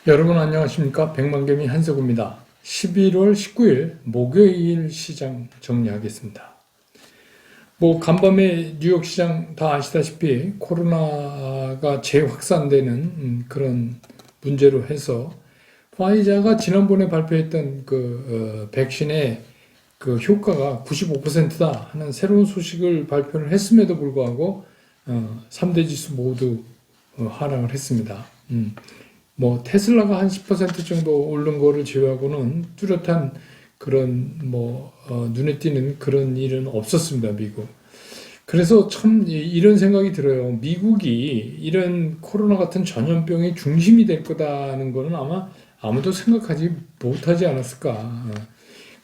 여러분 안녕하십니까? 백만개미 한석우입니다. 11월 19일 목요일 시장 정리하겠습니다. 간밤에 뉴욕 시장 다 아시다시피 코로나가 재확산되는 그런 문제로 해서 화이자가 지난번에 발표했던 백신의 그 효과가 95%다 하는 새로운 소식을 발표를 했음에도 불구하고 3대 지수 모두 하락을 했습니다. 테슬라가 한 10% 정도 오른 거를 제외하고는 뚜렷한 그런 눈에 띄는 그런 일은 없었습니다, 미국. 그래서 참 이런 생각이 들어요. 미국이 이런 코로나 같은 전염병의 중심이 될 거다는 거는 아마 아무도 생각하지 못하지 않았을까.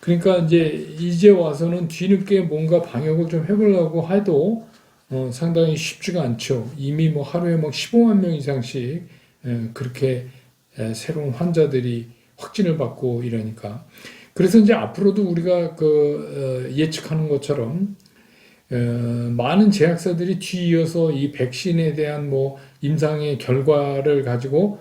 그러니까 이제 와서는 뒤늦게 뭔가 방역을 좀 해보려고 해도 상당히 쉽지가 않죠. 이미 하루에 15만 명 이상씩 그렇게 새로운 환자들이 확진을 받고 이러니까. 그래서 이제 앞으로도 우리가 예측하는 것처럼 많은 제약사들이 뒤이어서 이 백신에 대한 임상의 결과를 가지고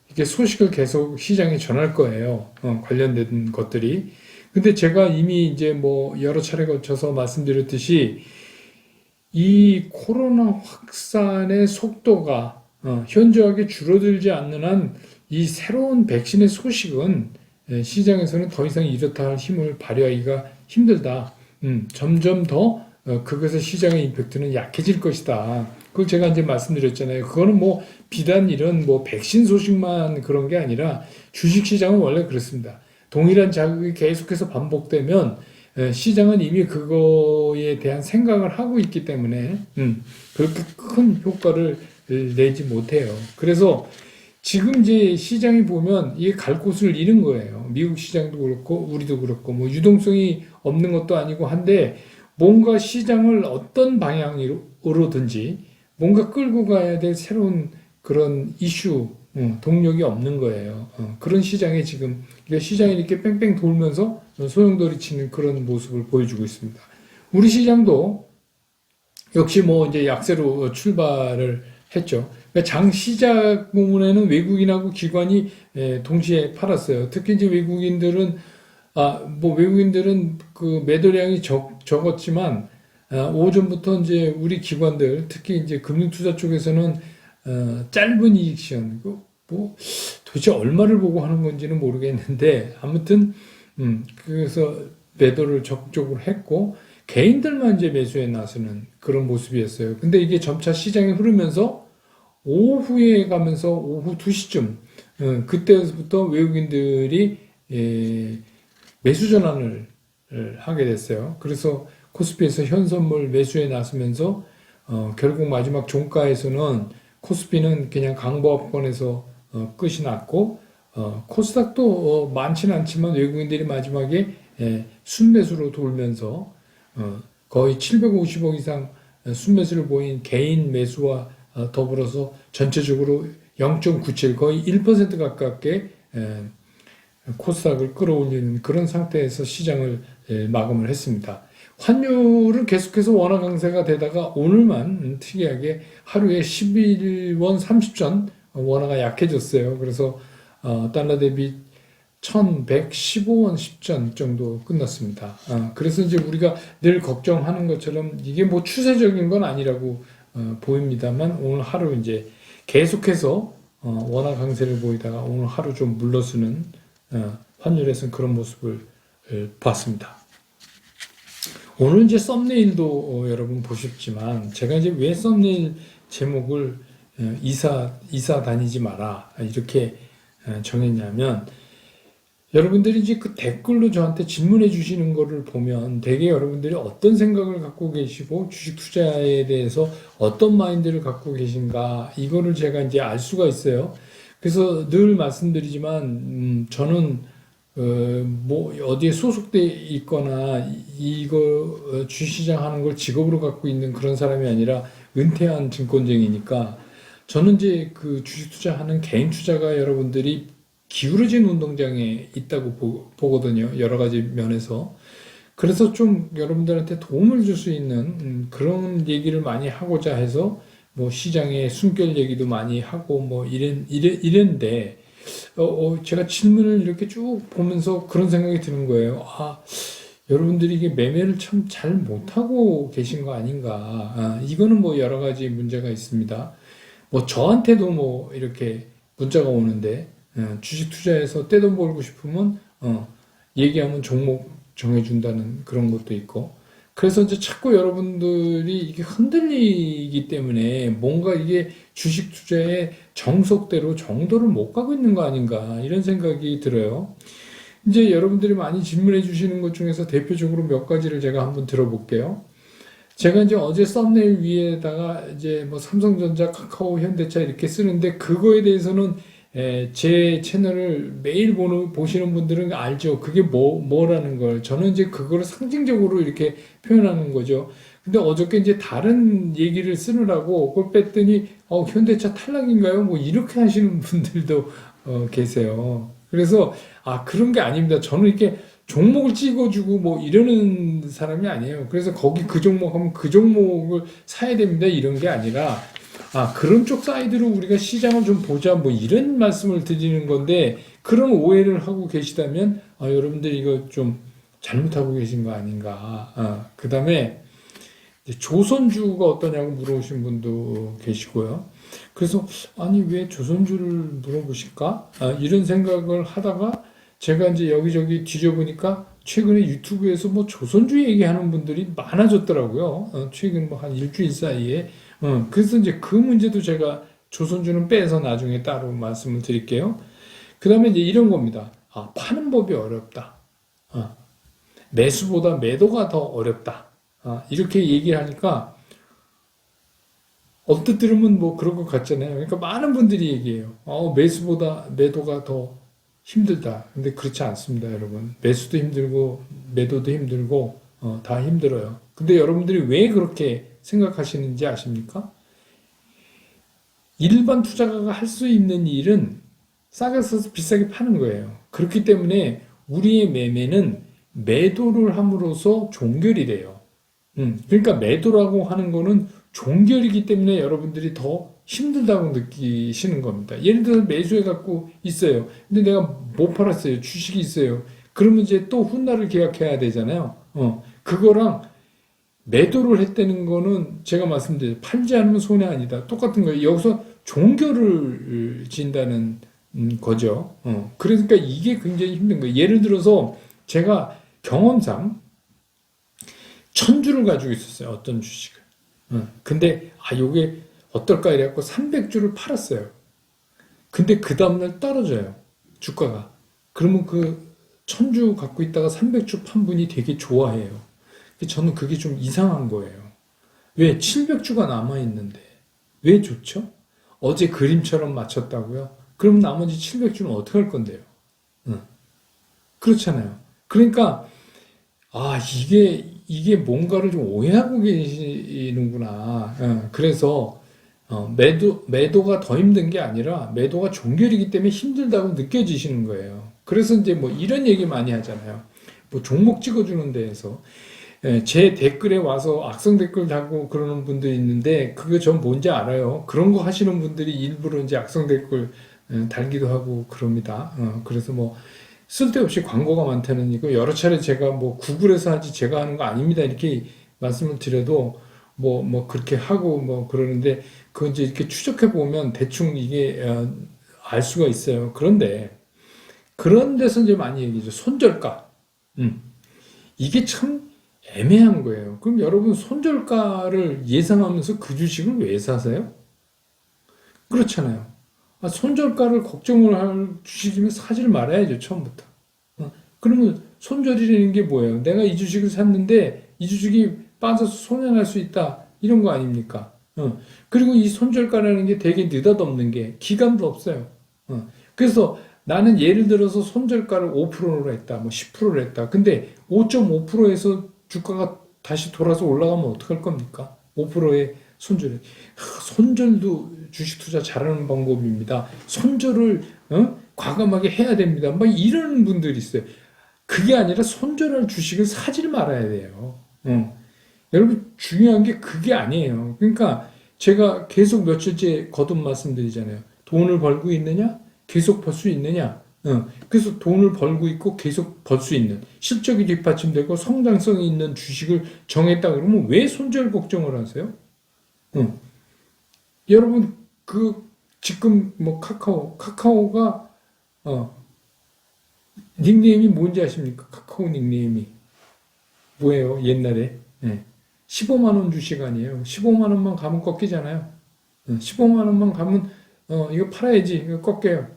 이렇게 소식을 계속 시장에 전할 거예요. 관련된 것들이. 근데 제가 이미 이제 여러 차례 거쳐서 말씀드렸듯이 이 코로나 확산의 속도가 현저하게 줄어들지 않는 한 이 새로운 백신의 소식은 시장에서는 더 이상 이렇다 할 힘을 발휘하기가 힘들다. 점점 더 그것의 시장의 임팩트는 약해질 것이다. 그걸 제가 이제 말씀드렸잖아요. 그거는 비단 이런 백신 소식만 그런 게 아니라 주식시장은 원래 그렇습니다. 동일한 자극이 계속해서 반복되면 시장은 이미 그거에 대한 생각을 하고 있기 때문에 그렇게 큰 효과를 내지 못해요. 그래서 지금 이제 시장이 보면 이게 갈 곳을 잃은 거예요. 미국 시장도 그렇고 우리도 그렇고 유동성이 없는 것도 아니고 한데 뭔가 시장을 어떤 방향으로든지 뭔가 끌고 가야 될 새로운 그런 이슈, 동력이 없는 거예요. 그런 시장에 지금 시장이 이렇게 뺑뺑 돌면서 소용돌이 치는 그런 모습을 보여주고 있습니다. 우리 시장도 역시 이제 약세로 출발을 했죠. 그러니까 장 시작 부분에는 외국인하고 기관이 동시에 팔았어요. 특히 이제 외국인들은 그 매도량이 적었지만 오전부터 이제 우리 기관들 특히 이제 금융투자 쪽에서는 짧은 이익 시연 도대체 얼마를 보고 하는 건지는 모르겠는데 아무튼 그래서 매도를 적극적으로 했고 개인들만 이제 매수에 나서는 그런 모습이었어요. 근데 이게 점차 시장이 흐르면서 오후에 가면서 오후 2시쯤 그때부터 외국인들이 매수 전환을 하게 됐어요. 그래서 코스피에서 현선물 매수에 나서면서 결국 마지막 종가에서는 코스피는 그냥 강보합권에서 끝이 났고 코스닥도 많지는 않지만 외국인들이 마지막에 순매수로 돌면서 거의 750억 이상 순매수를 보인 개인 매수와 더불어서 전체적으로 0.97 거의 1% 가깝게 코스닥을 끌어올리는 그런 상태에서 시장을 마감을 했습니다. 환율은 계속해서 원화 강세가 되다가 오늘만 특이하게 하루에 11원 30전 원화가 약해졌어요. 그래서 달러 대비 1115원 10전 정도 끝났습니다. 그래서 이제 우리가 늘 걱정하는 것처럼 이게 추세적인 건 아니라고 보입니다만 오늘 하루 이제 계속해서 원화 강세를 보이다가 오늘 하루 좀 물러서는 환율에서는 그런 모습을 봤습니다. 오늘 이제 썸네일도 여러분 보셨지만 제가 이제 왜 썸네일 제목을 이사 다니지 마라 이렇게 정했냐면 여러분들이 이제 그 댓글로 저한테 질문해 주시는 거를 보면 되게 여러분들이 어떤 생각을 갖고 계시고 주식 투자에 대해서 어떤 마인드를 갖고 계신가 이거를 제가 이제 알 수가 있어요. 그래서 늘 말씀드리지만 저는 어디에 소속돼 있거나 이거 주시장 하는 걸 직업으로 갖고 있는 그런 사람이 아니라 은퇴한 증권쟁이니까 저는 이제 그 주식 투자하는 개인 투자가 여러분들이 기울어진 운동장에 있다고 보거든요. 여러 가지 면에서. 그래서 좀 여러분들한테 도움을 줄 수 있는 그런 얘기를 많이 하고자 해서 시장의 숨결 얘기도 많이 하고 이랬는데 제가 질문을 이렇게 쭉 보면서 그런 생각이 드는 거예요. 여러분들이 이게 매매를 참 잘 못하고 계신 거 아닌가. 이거는 뭐 여러 가지 문제가 있습니다. 뭐 저한테도 뭐 이렇게 문자가 오는데, 주식 투자해서 떼돈 벌고 싶으면, 얘기하면 종목 정해준다는 그런 것도 있고. 그래서 이제 자꾸 여러분들이 이게 흔들리기 때문에 뭔가 이게 주식 투자의 정석대로 정도를 못 가고 있는 거 아닌가, 이런 생각이 들어요. 이제 여러분들이 많이 질문해 주시는 것 중에서 대표적으로 몇 가지를 제가 한번 들어볼게요. 제가 이제 어제 썸네일 위에다가 이제 뭐 삼성전자, 카카오, 현대차 이렇게 쓰는데 그거에 대해서는 제 채널을 매일 보시는 분들은 알죠. 그게 뭐라는 걸. 저는 이제 그거를 상징적으로 이렇게 표현하는 거죠. 근데 어저께 이제 다른 얘기를 쓰느라고 그걸 뺐더니, 현대차 탈락인가요? 뭐 이렇게 하시는 분들도 계세요. 그래서, 그런 게 아닙니다. 저는 이렇게 종목을 찍어주고 뭐 이러는 사람이 아니에요. 그래서 거기 그 종목 하면 그 종목을 사야 됩니다. 이런 게 아니라, 그런 쪽 사이드로 우리가 시장을 좀 보자, 뭐 이런 말씀을 드리는 건데, 그런 오해를 하고 계시다면, 여러분들이 이거 좀 잘못하고 계신 거 아닌가. 그 다음에, 조선주가 어떠냐고 물어보신 분도 계시고요. 그래서, 아니, 왜 조선주를 물어보실까? 이런 생각을 하다가, 제가 이제 여기저기 뒤져보니까, 최근에 유튜브에서 뭐 조선주 얘기하는 분들이 많아졌더라고요. 최근 뭐 한 일주일 사이에. 그래서 이제 그 문제도 제가 조선주는 빼서 나중에 따로 말씀을 드릴게요. 그 다음에 이제 이런 겁니다. 파는 법이 어렵다. 매수보다 매도가 더 어렵다. 이렇게 얘기를 하니까 언뜻 들으면 뭐 그런 것 같잖아요. 그러니까 많은 분들이 얘기해요. 매수보다 매도가 더 힘들다. 근데 그렇지 않습니다, 여러분. 매수도 힘들고 매도도 힘들고 다 힘들어요. 근데 여러분들이 왜 그렇게 생각하시는지 아십니까? 일반 투자가가 할 수 있는 일은 싸게 써서 비싸게 파는 거예요. 그렇기 때문에 우리의 매매는 매도를 함으로써 종결이 돼요. 그러니까 매도라고 하는 거는 종결이기 때문에 여러분들이 더 힘들다고 느끼시는 겁니다. 예를 들어 매수해 갖고 있어요. 근데 내가 못 팔았어요. 주식이 있어요. 그러면 이제 또 훗날을 계약해야 되잖아요. 그거랑 매도를 했다는 거는 제가 말씀드린 팔지 않으면 손해 아니다. 똑같은 거예요. 여기서 종결을 진다는 거죠. 그러니까 이게 굉장히 힘든 거예요. 예를 들어서 제가 경험상 1000주를 가지고 있었어요. 어떤 주식을. 근데 요게 어떨까 이래갖고 300주를 팔았어요. 근데 그 다음날 떨어져요. 주가가. 그러면 그 1000주 갖고 있다가 300주 판 분이 되게 좋아해요. 저는 그게 좀 이상한 거예요. 왜 700주가 남아있는데 왜 좋죠? 어제 그림처럼 맞췄다고요? 그럼 나머지 700주는 어떻게 할 건데요? 그렇잖아요. 그러니까 이게 뭔가를 좀 오해하고 계시는구나. 그래서 매도가 더 힘든 게 아니라 매도가 종결이기 때문에 힘들다고 느껴지시는 거예요. 그래서 이제 뭐 이런 얘기 많이 하잖아요. 뭐 종목 찍어주는 데에서 제 댓글에 와서 악성 댓글 달고 그러는 분들이 있는데 그거 전 뭔지 알아요. 그런 거 하시는 분들이 일부러 이제 악성 댓글 달기도 하고 그럽니다. 그래서 뭐 쓸데없이 광고가 많다는 이거 여러 차례 제가 뭐 구글에서 하지 제가 하는 거 아닙니다. 이렇게 말씀을 드려도 뭐 그렇게 하고 뭐 그러는데 그거 이제 이렇게 추적해 보면 대충 이게 알 수가 있어요. 그런데 그런 데서 이제 많이 얘기죠. 손절가. 이게 참 애매한 거예요. 그럼 여러분 손절가를 예상하면서 그 주식을 왜 사세요? 그렇잖아요. 손절가를 걱정을 할 주식이면 사지를 말아야죠, 처음부터. 그러면 손절이라는 게 뭐예요? 내가 이 주식을 샀는데 이 주식이 빠져서 손해날 수 있다. 이런 거 아닙니까? 그리고 이 손절가라는 게 되게 느닷없는 게 기간도 없어요. 그래서 나는 예를 들어서 손절가를 5%로 했다, 뭐 10%로 했다. 근데 5.5%에서 주가가 다시 돌아서 올라가면 어떡할 겁니까? 5%의 손절. 손절도 주식 투자 잘하는 방법입니다. 손절을 과감하게 해야 됩니다. 막 이러는 분들이 있어요. 그게 아니라 손절할 주식을 사질 말아야 돼요. 여러분 중요한 게 그게 아니에요. 그러니까 제가 계속 며칠째 거듭 말씀드리잖아요. 돈을 벌고 있느냐? 계속 벌 수 있느냐? 그래서 돈을 벌고 있고 계속 벌 수 있는 실적이 뒷받침되고 성장성이 있는 주식을 정했다 그러면 왜 손절 걱정을 하세요? 응. 여러분 그 지금 뭐 카카오가 닉네임이 뭔지 아십니까? 카카오 닉네임이 뭐예요? 옛날에 15만 원 주식 아니에요. 15만 원만 가면 꺾이잖아요. 15만 원만 가면 이거 팔아야지 이거 꺾여요.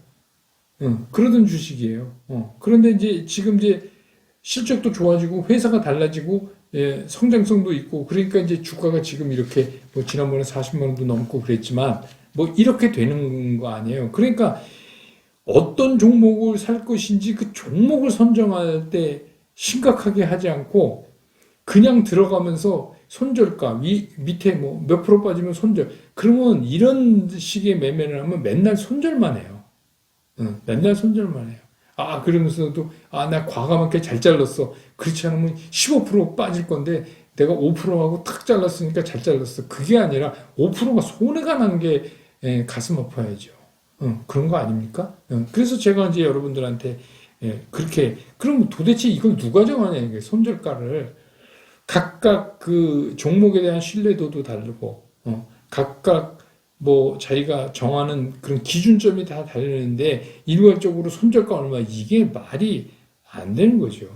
그러던 주식이에요. 그런데 이제 지금 이제 실적도 좋아지고 회사가 달라지고 예, 성장성도 있고 그러니까 이제 주가가 지금 이렇게 뭐 지난번에 40만 원도 넘고 그랬지만 뭐 이렇게 되는 거 아니에요. 그러니까 어떤 종목을 살 것인지 그 종목을 선정할 때 심각하게 하지 않고 그냥 들어가면서 손절가 밑에 뭐 몇 프로 빠지면 손절 그러면 이런 식의 매매를 하면 맨날 손절만 해요. 맨날 손절만 해요. 그러면서도 나 과감하게 잘 잘랐어. 그렇지 않으면 15% 빠질 건데 내가 5%하고 탁 잘랐으니까 잘 잘랐어. 그게 아니라 5%가 손해가 난 게 가슴 아파야죠. 그런 거 아닙니까? 그래서 제가 이제 여러분들한테 그렇게 그럼 도대체 이걸 누가 정하냐 이게 손절가를 각각 그 종목에 대한 신뢰도도 다르고 각각 뭐 자기가 정하는 그런 기준점이 다 다르는데 일괄적으로 손절가 얼마 이게 말이 안 되는 거죠.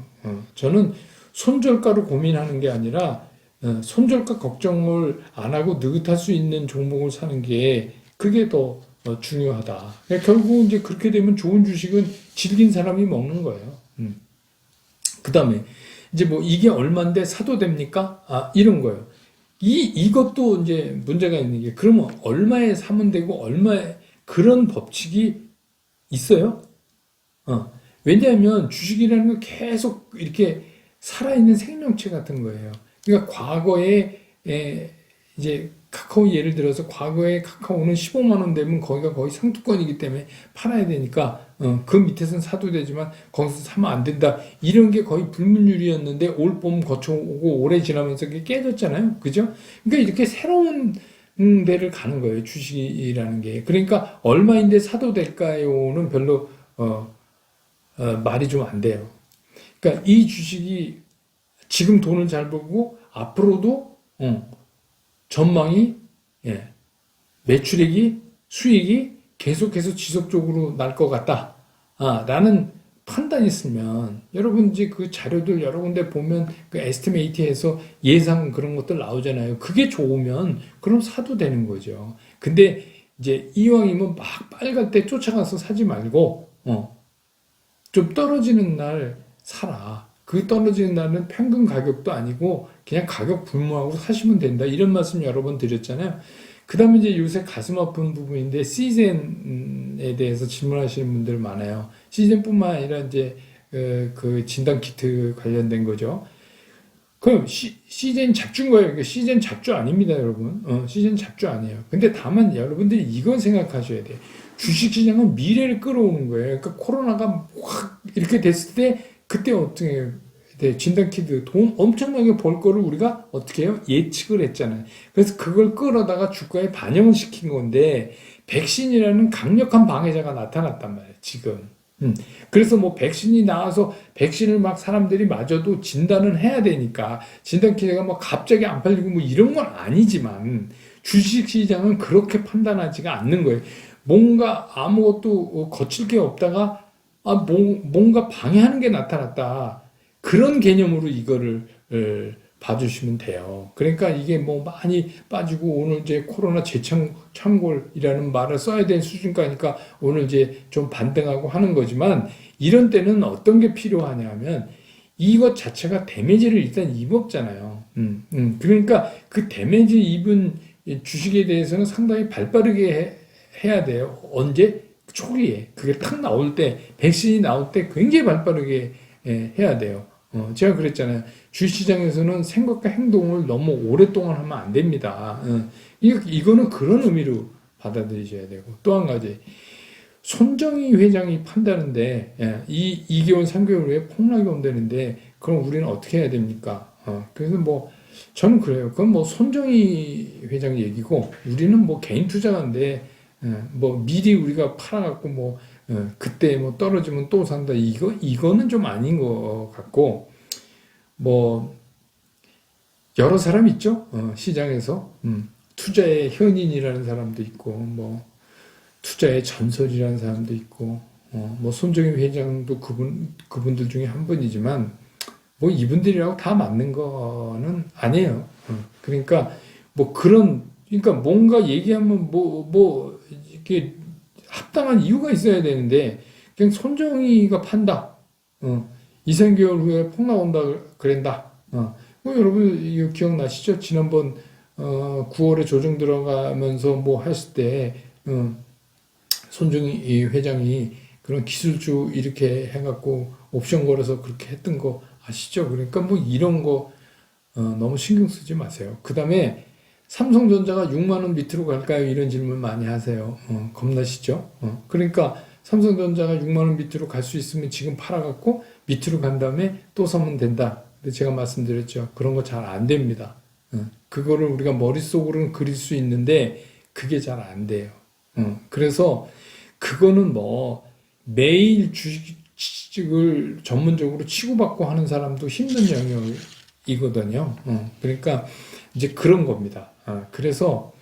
저는 손절가로 고민하는 게 아니라 손절가 걱정을 안 하고 느긋할 수 있는 종목을 사는 게 그게 더 중요하다. 그러니까 결국 이제 그렇게 되면 좋은 주식은 질긴 사람이 먹는 거예요. 그 다음에 이제 뭐 이게 얼마인데 사도 됩니까? 이런 거예요. 이것도 이제 문제가 있는 게 그러면 얼마에 사면 되고 얼마에 그런 법칙이 있어요? 왜냐하면 주식이라는 건 계속 이렇게 살아있는 생명체 같은 거예요. 그러니까 과거에 이제 카카오 예를 들어서 과거에 카카오는 15만 원 되면 거기가 거의 상투권이기 때문에 팔아야 되니까 그 밑에서는 사도 되지만 거기서 사면 안 된다. 이런 게 거의 불문율이었는데 올 봄 거쳐오고 오래 지나면서 그게 깨졌잖아요. 그죠? 그러니까 이렇게 새로운 데를 가는 거예요. 주식이라는 게. 그러니까 얼마인데 사도 될까요는 별로 말이 좀 안 돼요. 그러니까 이 주식이 지금 돈을 잘 벌고 앞으로도 전망이 매출액이 수익이 계속해서 지속적으로 날 것 같다. 라는 판단이 있으면 여러분 이제 그 자료들 여러 군데 보면 그 에스티메이트에서 예상 그런 것들 나오잖아요. 그게 좋으면 그럼 사도 되는 거죠. 근데 이제 이왕이면 막 빨갈 때 쫓아가서 사지 말고 좀 떨어지는 날 사라. 그 떨어지는 날은 평균 가격도 아니고 그냥 가격 불문하고 사시면 된다. 이런 말씀 여러 번 드렸잖아요. 그 다음에 이제 요새 가슴 아픈 부분인데 시즌에 대해서 질문하시는 분들 많아요. 시즌뿐만 아니라 이제 그 진단 키트 관련된 거죠. 그럼 시즌 잡주인 거예요. 그러니까 시즌 잡주 아닙니다, 여러분. 시즌 잡주 아니에요. 근데 다만 여러분들이 이건 생각하셔야 돼요. 주식시장은 미래를 끌어오는 거예요. 그러니까 코로나가 확 이렇게 됐을 때 그때 어떻게 해요? 진단키트 돈 엄청나게 벌 거를 우리가 어떻게 해요? 예측을 했잖아요. 그래서 그걸 끌어다가 주가에 반영을 시킨 건데 백신이라는 강력한 방해자가 나타났단 말이에요. 지금. 그래서 뭐 백신이 나와서 백신을 막 사람들이 맞아도 진단은 해야 되니까 진단키트가 뭐 갑자기 안 팔리고 뭐 이런 건 아니지만 주식시장은 그렇게 판단하지가 않는 거예요. 뭔가 아무것도 거칠 게 없다가 뭔가 방해하는 게 나타났다. 그런 개념으로 이거를 봐주시면 돼요. 그러니까 이게 뭐 많이 빠지고 오늘 이제 코로나 재창궐이라는 말을 써야 될 수준까니까 오늘 이제 좀 반등하고 하는 거지만 이런 때는 어떤 게 필요하냐면 이것 자체가 데미지를 일단 입었잖아요. 그러니까 그 데미지 입은 주식에 대해서는 상당히 발빠르게 해야 돼요. 언제? 초기에. 그게 탁 나올 때, 백신이 나올 때 굉장히 발빠르게 해야 돼요. 제가 그랬잖아요. 주식시장에서는 생각과 행동을 너무 오랫동안 하면 안 됩니다. 이거는 그런 의미로 받아들이셔야 되고. 또 한 가지. 손정희 회장이 판다는데, 이 2개월, 3개월 후에 폭락이 온다는데, 그럼 우리는 어떻게 해야 됩니까? 그래서 뭐, 저는 그래요. 그건 뭐 손정희 회장 얘기고, 우리는 뭐 개인 투자가인데, 뭐 미리 우리가 팔아갖고 뭐 그때 뭐 떨어지면 또 산다. 이거는 좀 아닌 것 같고, 뭐, 여러 사람 있죠? 시장에서. 투자의 현인이라는 사람도 있고, 뭐, 투자의 전설이라는 사람도 있고, 뭐, 손정희 회장도 그분들 중에 한 분이지만, 뭐, 이분들이라고 다 맞는 거는 아니에요. 그러니까, 뭐, 그러니까 뭔가 얘기하면 이렇게 합당한 이유가 있어야 되는데, 그냥 손정희가 판다. 2, 3개월 후에 폭 나온다, 그랬다. 뭐 여러분, 이거 기억나시죠? 지난번, 9월에 조정 들어가면서 뭐 했을 때, 손정희 회장이 그런 기술주 이렇게 해갖고 옵션 걸어서 그렇게 했던 거 아시죠? 그러니까 뭐 이런 거, 너무 신경 쓰지 마세요. 그 다음에 삼성전자가 6만 원 밑으로 갈까요? 이런 질문 많이 하세요. 겁나시죠? 그러니까 삼성전자가 6만 원 밑으로 갈 수 있으면 지금 팔아갖고 밑으로 간 다음에 또 사면 된다. 근데 제가 말씀드렸죠. 그런 거 잘 안 됩니다. 그거를 우리가 머릿속으로는 그릴 수 있는데 그게 잘 안 돼요. 그래서 그거는 뭐 매일 주식을 전문적으로 치고받고 하는 사람도 힘든 영역이거든요. 그러니까 이제 그런 겁니다. 그래서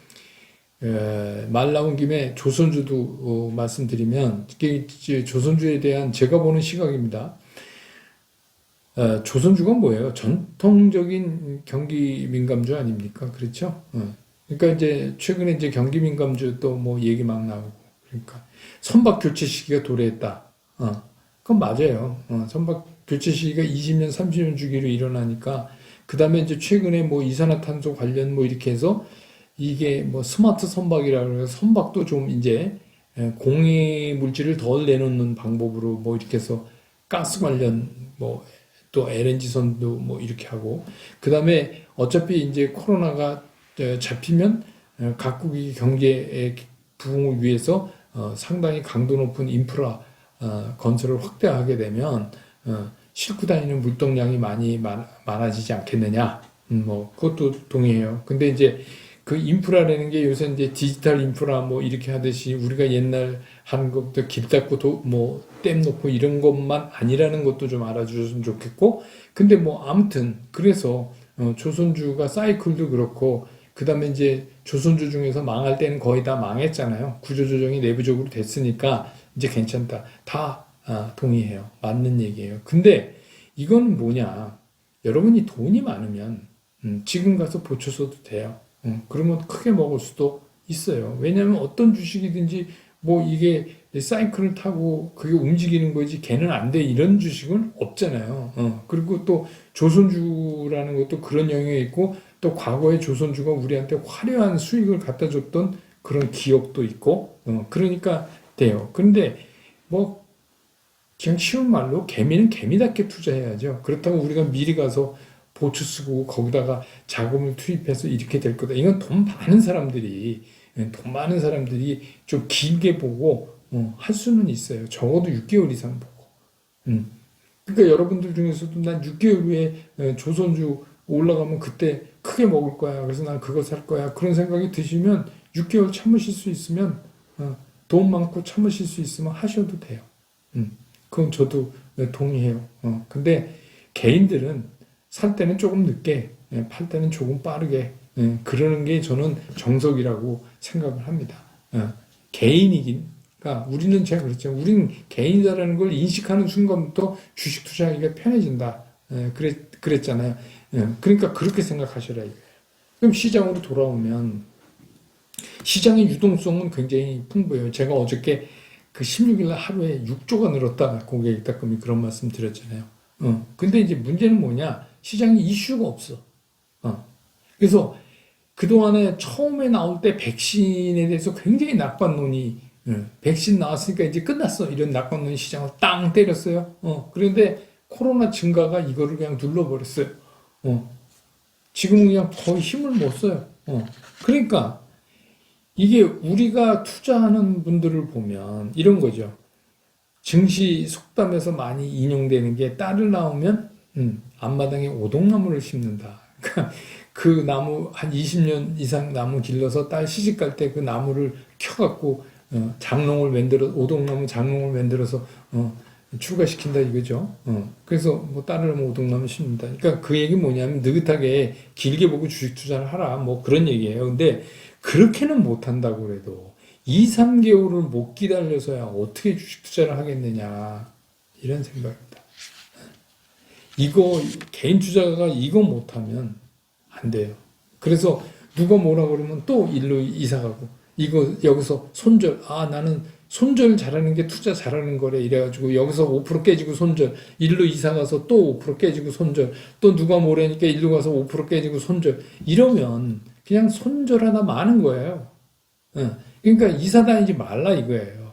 말 나온 김에 조선주도 말씀드리면 이게 이제 조선주에 대한 제가 보는 시각입니다. 조선주가 뭐예요? 전통적인 경기 민감주 아닙니까? 그렇죠? 그러니까 이제 최근에 이제 경기 민감주 또 뭐 얘기 막 나오고 그러니까 선박 교체 시기가 도래했다. 그건 맞아요. 선박 교체 시기가 20년, 30년 주기로 일어나니까 그 다음에 이제 최근에 뭐 이산화탄소 관련 뭐 이렇게 해서 이게 뭐 스마트 선박이라고 해서 선박도 좀 이제 공해 물질을 덜 내놓는 방법으로 뭐 이렇게 해서 가스 관련 뭐 또 LNG 선도 뭐 이렇게 하고 그 다음에 어차피 이제 코로나가 잡히면 각국이 경제 부흥을 위해서 상당히 강도 높은 인프라 건설을 확대하게 되면 싣고 다니는 물동량이 많아지지 않겠느냐. 뭐 그것도 동의해요. 근데 이제 그 인프라라는 게 요새 이제 디지털 인프라 뭐 이렇게 하듯이 우리가 옛날 하는 것부터 길 닦고 뭐 댐 놓고 이런 것만 아니라는 것도 좀 알아주셨으면 좋겠고. 근데 뭐 아무튼 그래서 조선주가 사이클도 그렇고 그다음에 이제 조선주 중에서 망할 때는 거의 다 망했잖아요. 구조조정이 내부적으로 됐으니까 이제 괜찮다. 다 동의해요. 맞는 얘기예요. 근데 이건 뭐냐? 여러분이 돈이 많으면 지금 가서 보초 써도 돼요. 그러면 크게 먹을 수도 있어요. 왜냐하면 어떤 주식이든지 뭐 이게 사이클을 타고 그게 움직이는 거지 걔는 안 돼 이런 주식은 없잖아요. 그리고 또 조선주라는 것도 그런 영역이 있고 또 과거에 조선주가 우리한테 화려한 수익을 갖다 줬던 그런 기억도 있고 그러니까 돼요. 그런데 뭐 그냥 쉬운 말로 개미는 개미답게 투자해야죠. 그렇다고 우리가 미리 가서 보초 쓰고 거기다가 자금을 투입해서 이렇게 될 거다. 이건 돈 많은 사람들이 좀 길게 보고 할 수는 있어요. 적어도 6개월 이상 보고. 그러니까 여러분들 중에서도 난 6개월 후에 조선주 올라가면 그때 크게 먹을 거야. 그래서 난 그거 살 거야. 그런 생각이 드시면 6개월 참으실 수 있으면 돈 많고 참으실 수 있으면 하셔도 돼요. 그건 저도 동의해요. 근데 개인들은 살 때는 조금 늦게, 팔 때는 조금 빠르게, 그러는 게 저는 정석이라고 생각을 합니다. 개인이니까 우리는 제가 그랬죠. 우리는 개인이다라는 걸 인식하는 순간부터 주식 투자하기가 편해진다. 그랬잖아요. 그러니까 그렇게 생각하셔라 이거예요. 그럼 시장으로 돌아오면 시장의 유동성은 굉장히 풍부해요. 제가 어저께 그 16일 날 하루에 6조가 늘었다. 고객 입담금이 그런 말씀 드렸잖아요. 근데 이제 문제는 뭐냐? 시장에 이슈가 없어. 그래서 그동안에 처음에 나올 때 백신에 대해서 굉장히 낙관론이, 백신 나왔으니까 이제 끝났어. 이런 낙관론이 시장을 땅 때렸어요. 그런데 코로나 증가가 이거를 그냥 눌러버렸어요. 지금은 그냥 거의 힘을 못 써요. 그러니까 이게 우리가 투자하는 분들을 보면 이런 거죠. 증시 속담에서 많이 인용되는 게 딸을 낳으면 앞마당에 오동나무를 심는다. 그러니까 그 나무 한 20년 이상 나무 길러서 딸 시집 갈 때 그 나무를 켜갖고 장롱을 오동나무 장롱을 만들어서 출가시킨다 이거죠. 그래서 뭐 따르면 오동나무 심는다. 그러니까 그 얘기 뭐냐면 느긋하게 길게 보고 주식 투자를 하라. 뭐 그런 얘기예요. 근데 그렇게는 못 한다고 그래도 2, 3개월을 못 기다려서야 어떻게 주식 투자를 하겠느냐. 이런 생각입니다. 이거 개인 투자가 이거 못하면 안 돼요. 그래서 누가 뭐라 그러면 또 일로 이사 가고 이거 여기서 손절 나는 손절 잘하는 게 투자 잘하는 거래 이래가지고 여기서 5% 깨지고 손절 일로 이사 가서 또 5% 깨지고 손절 또 누가 뭐래니까 일로 가서 5% 깨지고 손절 이러면 그냥 손절하다 마는 거예요. 그러니까 이사 다니지 말라 이거예요.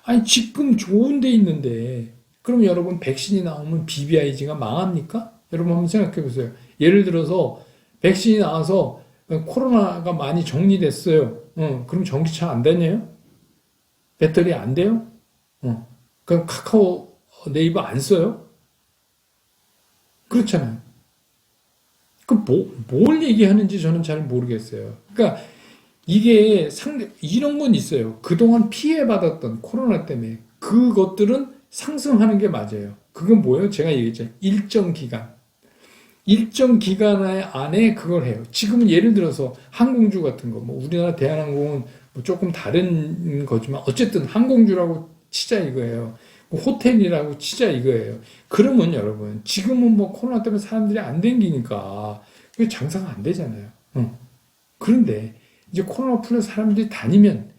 아니 지금 좋은 데 있는데 그럼 여러분 백신이 나오면 BBIG가 망합니까? 여러분 한번 생각해 보세요. 예를 들어서 백신이 나와서 코로나가 많이 정리됐어요. 그럼 전기차 안 다녀요? 배터리 안 돼요? 그럼 카카오 네이버 안 써요? 그렇잖아요. 뭘 얘기하는지 저는 잘 모르겠어요. 그러니까 이게 이런 건 있어요. 그동안 피해받았던 코로나 때문에 그것들은 상승하는 게 맞아요. 그건 뭐예요? 제가 얘기했잖아요. 일정 기간 안에 그걸 해요. 지금은 예를 들어서 항공주 같은 거, 뭐 우리나라 대한항공은 뭐 조금 다른 거지만 어쨌든 항공주라고 치자 이거예요. 뭐 호텔이라고 치자 이거예요. 그러면 여러분 지금은 뭐 코로나 때문에 사람들이 안 댕기니까 그게 장사가 안 되잖아요. 그런데 이제 코로나 풀려서 사람들이 다니면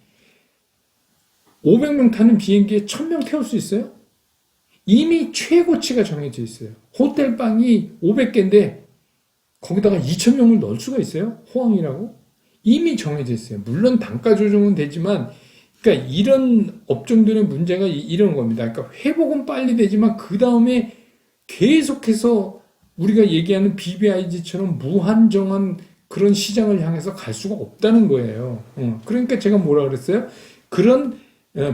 500명 타는 비행기에 1000명 태울 수 있어요? 이미 최고치가 정해져 있어요. 호텔방이 500개인데 거기다가 2000명을 넣을 수가 있어요? 호황이라고? 이미 정해져 있어요. 물론 단가 조정은 되지만 그러니까 이런 업종들의 문제가 이런 겁니다. 그러니까 회복은 빨리 되지만 그 다음에 계속해서 우리가 얘기하는 BBIG처럼 무한정한 그런 시장을 향해서 갈 수가 없다는 거예요. 그러니까 제가 뭐라 그랬어요? 그런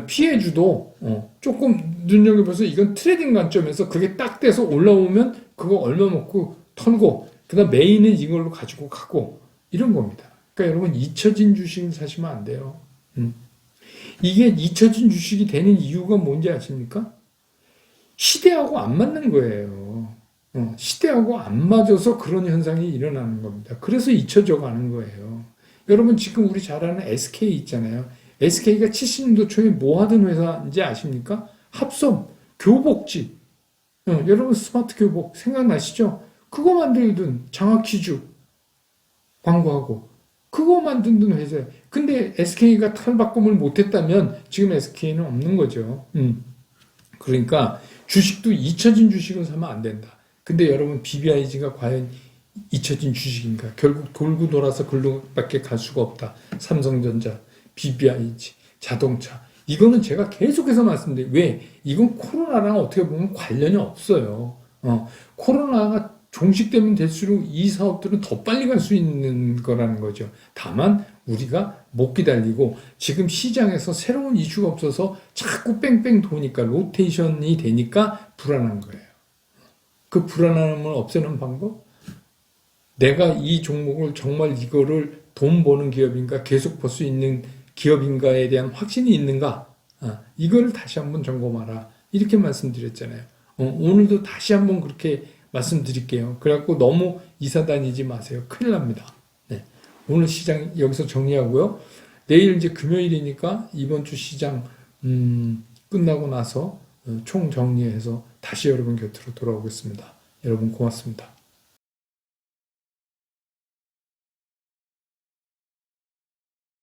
피해주도 조금 눈여겨봐서 이건 트레이딩 관점에서 그게 딱 돼서 올라오면 그거 얼마 먹고 털고 그다음 메인은 이걸로 가지고 가고 이런 겁니다. 그러니까 여러분 잊혀진 주식을 사시면 안 돼요. 이게 잊혀진 주식이 되는 이유가 뭔지 아십니까? 시대하고 안 맞는 거예요. 시대하고 안 맞아서 그런 현상이 일어나는 겁니다. 그래서 잊혀져 가는 거예요. 여러분 지금 우리 잘 아는 SK 있잖아요. SK가 70년도 초에 뭐 하던 회사인지 아십니까? 합섬, 교복지. 여러분 스마트 교복 생각나시죠? 그거 만들던 장학퀴즈 광고하고 그거 만드는 회사예요. 근데 SK가 탈바꿈을 못했다면 지금 SK는 없는 거죠. 그러니까 주식도 잊혀진 주식을 사면 안 된다. 근데 여러분 BBIG가 과연 잊혀진 주식인가? 결국 돌고 돌아서 글로밖에 갈 수가 없다. 삼성전자, BBIG, 자동차. 이거는 제가 계속해서 말씀드려요. 왜? 이건 코로나랑 어떻게 보면 관련이 없어요. 코로나가 종식되면 될수록 이 사업들은 더 빨리 갈 수 있는 거라는 거죠. 다만 우리가 못 기다리고 지금 시장에서 새로운 이슈가 없어서 자꾸 뺑뺑 도니까 로테이션이 되니까 불안한 거예요. 그 불안함을 없애는 방법? 내가 이 종목을 정말 이거를 돈 버는 기업인가 계속 벌 수 있는 기업인가에 대한 확신이 있는가? 이걸 다시 한번 점검하라. 이렇게 말씀드렸잖아요. 오늘도 다시 한번 그렇게 말씀드릴게요. 그래갖고 너무 이사 다니지 마세요. 큰일 납니다. 네. 오늘 시장 여기서 정리하고요. 내일 이제 금요일이니까 이번 주 시장 끝나고 나서 총 정리해서 다시 여러분 곁으로 돌아오겠습니다. 여러분 고맙습니다.